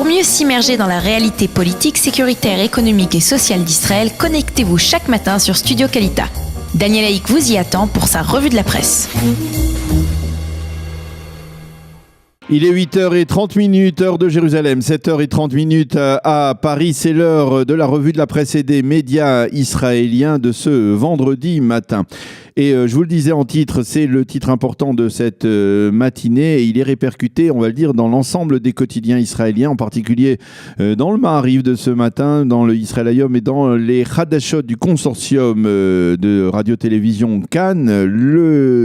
Pour mieux s'immerger dans la réalité politique, sécuritaire, économique et sociale d'Israël, connectez-vous chaque matin sur Studio Kalita. Daniel Haïk vous y attend pour sa revue de la presse. Il est 8h30, heure de Jérusalem, 7h30 à Paris. C'est l'heure de la revue de la presse et des médias israéliens de ce vendredi matin. Et je vous le disais en titre, c'est le titre important de cette matinée et il est répercuté, on va le dire, dans l'ensemble des quotidiens israéliens, en particulier dans le Maariv de ce matin, dans le Israël Hayom et dans les Hadashot du consortium de radio-télévision Cannes.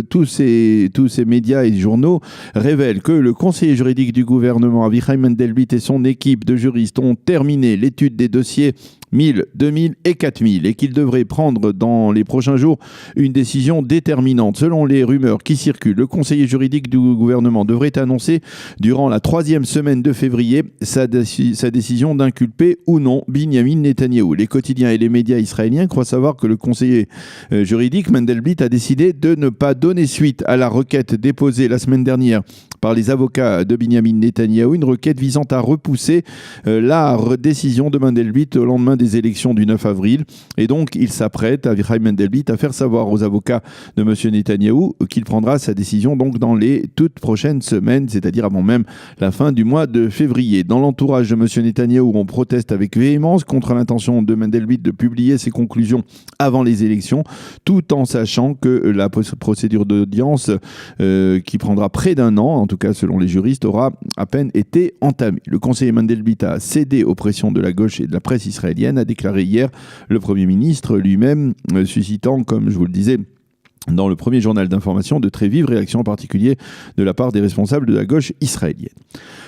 Tous ces médias et journaux révèlent que le conseiller juridique du gouvernement, Avichai Mendelblit, et son équipe de juristes ont terminé l'étude des dossiers 1000, 2000 et 4000 et qu'il devrait prendre dans les prochains jours une décision déterminante. Selon les rumeurs qui circulent, le conseiller juridique du gouvernement devrait annoncer durant la 3e semaine de février sa décision d'inculper ou non Binyamin Netanyahou. Les quotidiens et les médias israéliens croient savoir que le conseiller juridique Mendelblit a décidé de ne pas donner suite à la requête déposée la semaine dernière par les avocats de Binyamin Netanyahou, une requête visant à repousser la décision de Mendelblit au lendemain des élections du 9 avril. Et donc, il s'apprête, Avichai Mendelblit, à faire savoir aux avocats de M. Netanyahou qu'il prendra sa décision donc dans les toutes prochaines semaines, c'est-à-dire avant même la fin du mois de février. Dans l'entourage de M. Netanyahou, on proteste avec véhémence contre l'intention de Mendelblit de publier ses conclusions avant les élections, tout en sachant que la procédure d'audience qui prendra près d'un an, en tout cas selon les juristes, aura à peine été entamée. Le conseiller Mendelblit a cédé aux pressions de la gauche et de la presse israélienne, a déclaré hier le Premier ministre lui-même, suscitant, comme je vous le disais, dans le premier journal d'information, de très vives réactions, en particulier de la part des responsables de la gauche israélienne.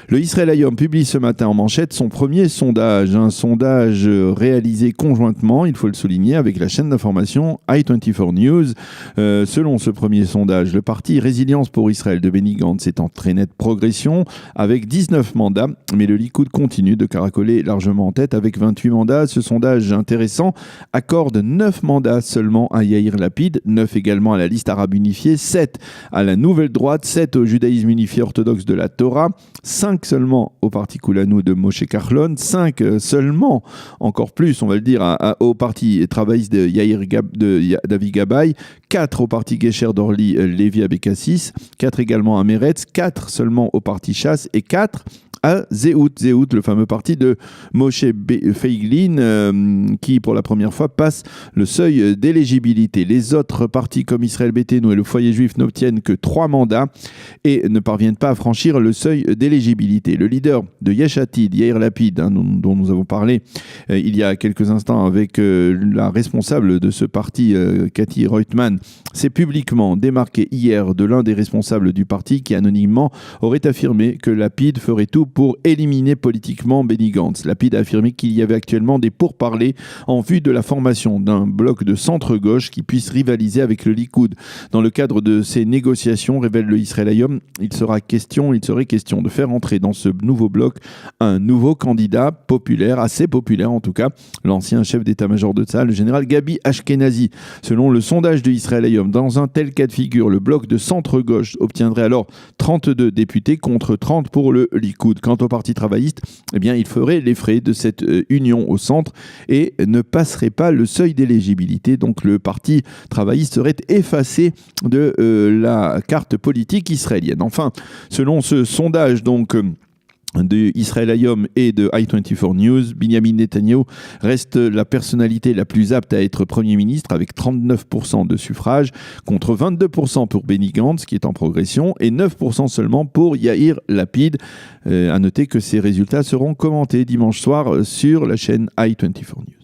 Le Israël Hayom publie ce matin en manchette son premier sondage, un sondage réalisé conjointement, il faut le souligner, avec la chaîne d'information i24 News. Selon ce premier sondage, le parti Résilience pour Israël de Benny Gantz est en très nette progression avec 19 mandats, mais le Likoud continue de caracoler largement en tête avec 28 mandats. Ce sondage intéressant accorde 9 mandats seulement à Yair Lapid, 9 également à la liste arabe unifiée, 7 à la nouvelle droite, 7 au judaïsme unifié orthodoxe de la Torah, 5 seulement au parti Kulanu de Moshe Kahlon, 5 seulement, encore plus on va le dire, au parti travailliste de David Gabay, 4 au parti Gesher d'Orly Lévi Abekassis, 4 également à Meretz, 4 seulement au parti Chasse et 4 à Zéhout, le fameux parti de Moshe Feiglin, qui pour la première fois passe le seuil d'éligibilité. Les autres partis comme Israël Beiteinu et le Foyer Juif n'obtiennent que 3 mandats et ne parviennent pas à franchir le seuil d'éligibilité. Le leader de Yesh Atid, Yair Lapid, dont nous avons parlé il y a quelques instants avec la responsable de ce parti, Cathy Reutemann, s'est publiquement démarqué hier de l'un des responsables du parti qui anonymement aurait affirmé que Lapid ferait tout pour éliminer politiquement Benny Gantz. Lapid a affirmé qu'il y avait actuellement des pourparlers en vue de la formation d'un bloc de centre-gauche qui puisse rivaliser avec le Likoud. Dans le cadre de ces négociations, révèle le Israël Hayom, il serait question de faire entrer dans ce nouveau bloc un nouveau candidat populaire, assez populaire en tout cas, l'ancien chef d'état-major de Tzahal, le général Gabi Ashkenazi. Selon le sondage de Israël Hayom, dans un tel cas de figure, le bloc de centre-gauche obtiendrait alors 32 députés contre 30 pour le Likoud. Quant au parti travailliste, eh bien, il ferait les frais de cette union au centre et ne passerait pas le seuil d'éligibilité. Donc le parti travailliste serait effacé de la carte politique israélienne. Enfin, selon ce sondage de Israël Hayom et de i24 News, Binyamin Netanyahou reste la personnalité la plus apte à être Premier ministre avec 39% de suffrages contre 22% pour Benny Gantz qui est en progression et 9% seulement pour Yair Lapid. À noter que ces résultats seront commentés dimanche soir sur la chaîne i24 News.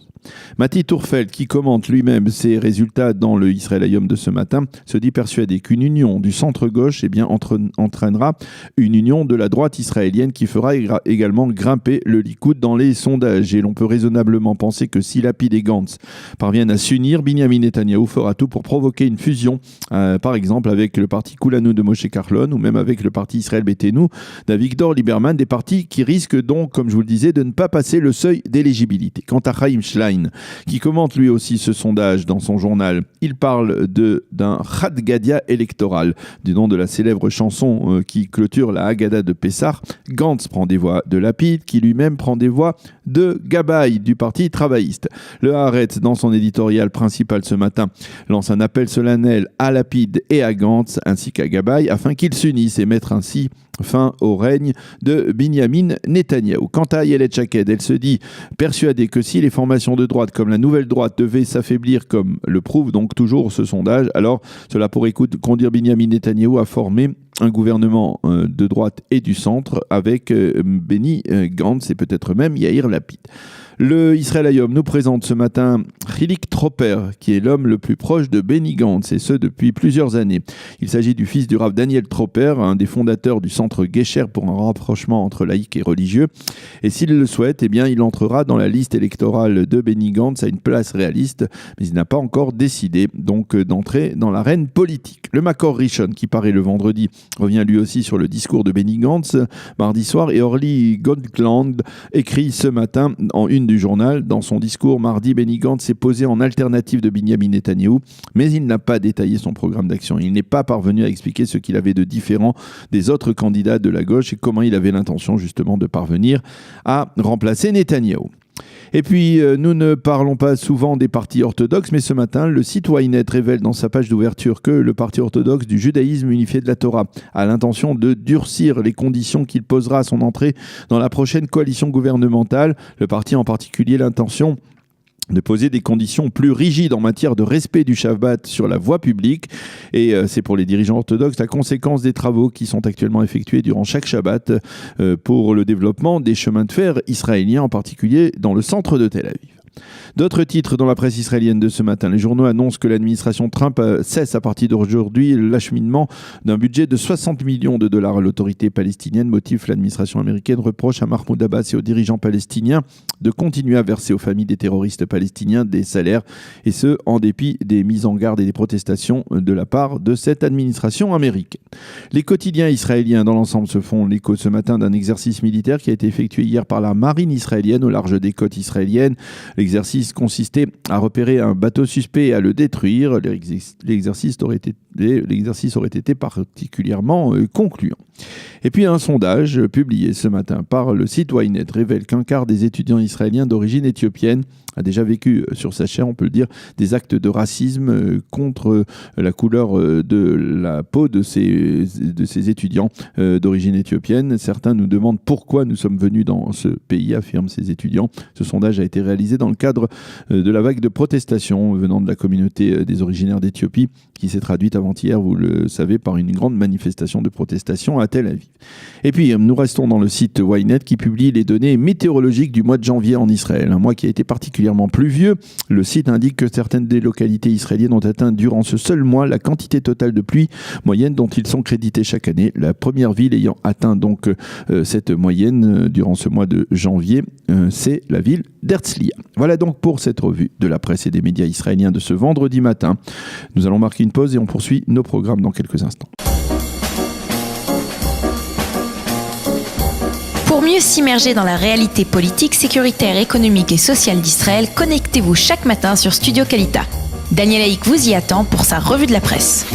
Mati Tourfeld, qui commente lui-même ses résultats dans le Israël Hayom de ce matin, se dit persuadé qu'une union du centre-gauche entraînera une union de la droite israélienne qui fera également grimper le Likoud dans les sondages. Et l'on peut raisonnablement penser que si Lapid et Gantz parviennent à s'unir, Binyamin Netanyahou fera tout pour provoquer une fusion, par exemple avec le parti Kulanu de Moshe Kahlon ou même avec le parti Israël Beiteinu d'Avigdor Lieberman, des partis qui risquent donc, comme je vous le disais, de ne pas passer le seuil d'éligibilité. Quant à Chaim Schlein, Online, qui commente lui aussi ce sondage dans son journal. Il parle d'un Hadgadia électoral, du nom de la célèbre chanson qui clôture la Haggadah de Pessah. Gantz prend des voix de Lapid, qui lui-même prend des voix de Gabay, du parti travailliste. Le Haaretz, dans son éditorial principal ce matin, lance un appel solennel à Lapid et à Gantz, ainsi qu'à Gabay, afin qu'ils s'unissent et mettent ainsi fin au règne de Binyamin Netanyahou. Quant à Ayelet Shaked, elle se dit persuadée que si les formations de droite comme la Nouvelle Droite devaient s'affaiblir, comme le prouve donc toujours ce sondage, alors cela pourrait conduire Binyamin Netanyahou à former un gouvernement de droite et du centre avec Benny Gantz et peut-être même Yair Lapid. Le Israël Hayom nous présente ce matin Hilik Troper, qui est l'homme le plus proche de Benny Gantz, et ce depuis plusieurs années. Il s'agit du fils du Rav Daniel Troper, un des fondateurs du centre Gesher pour un rapprochement entre laïcs et religieux. Et s'il le souhaite, eh bien, il entrera dans la liste électorale de Benny Gantz à une place réaliste, mais il n'a pas encore décidé donc d'entrer dans l'arène politique. Le Makor Rishon, qui paraît le vendredi, revient lui aussi sur le discours de Benny Gantz mardi soir, et Orly Goldland écrit ce matin en une du journal: dans son discours mardi, Benny Gantz s'est posé en alternative de Binyamin Netanyahou, mais il n'a pas détaillé son programme d'action. Il n'est pas parvenu à expliquer ce qu'il avait de différent des autres candidats de la gauche et comment il avait l'intention justement de parvenir à remplacer Netanyahou. Et puis, nous ne parlons pas souvent des partis orthodoxes, mais ce matin, le site Ynet révèle dans sa page d'ouverture que le parti orthodoxe du judaïsme unifié de la Torah a l'intention de durcir les conditions qu'il posera à son entrée dans la prochaine coalition gouvernementale. Le parti a en particulier l'intention de poser des conditions plus rigides en matière de respect du Shabbat sur la voie publique. Et c'est pour les dirigeants orthodoxes la conséquence des travaux qui sont actuellement effectués durant chaque Shabbat pour le développement des chemins de fer israéliens, en particulier dans le centre de Tel Aviv. D'autres titres dans la presse israélienne de ce matin. Les journaux annoncent que l'administration Trump cesse à partir d'aujourd'hui l'acheminement d'un budget de 60 millions de dollars à l'autorité palestinienne. Motif, l'administration américaine reproche à Mahmoud Abbas et aux dirigeants palestiniens de continuer à verser aux familles des terroristes palestiniens des salaires, et ce, en dépit des mises en garde et des protestations de la part de cette administration américaine. Les quotidiens israéliens dans l'ensemble se font l'écho ce matin d'un exercice militaire qui a été effectué hier par la marine israélienne au large des côtes israéliennes. L'exercice consistait à repérer un bateau suspect et à le détruire. L'exercice aurait été particulièrement concluant. Et puis un sondage publié ce matin par le site Ynet révèle qu'un quart des étudiants israéliens d'origine éthiopienne a déjà vécu sur sa chair, on peut le dire, des actes de racisme contre la couleur de la peau de ces étudiants d'origine éthiopienne. Certains nous demandent pourquoi nous sommes venus dans ce pays, affirment ces étudiants. Ce sondage a été réalisé dans le cadre de la vague de protestations venant de la communauté des originaires d'Éthiopie, qui s'est traduite avant-hier, vous le savez, par une grande manifestation de protestation à Tel Aviv. Et puis, nous restons dans le site Ynet qui publie les données météorologiques du mois de janvier en Israël, un mois qui a été particulièrement pluvieux. Le site indique que certaines des localités israéliennes ont atteint durant ce seul mois la quantité totale de pluie moyenne dont ils sont crédités chaque année. La première ville ayant atteint donc cette moyenne durant ce mois de janvier, c'est la ville d'Herzliya. Voilà donc pour cette revue de la presse et des médias israéliens de ce vendredi matin. Nous allons marquer une pause et on poursuit nos programmes dans quelques instants. Pour mieux s'immerger dans la réalité politique, sécuritaire, économique et sociale d'Israël, connectez-vous chaque matin sur Studio Kalita. Daniel Haïk vous y attend pour sa revue de la presse.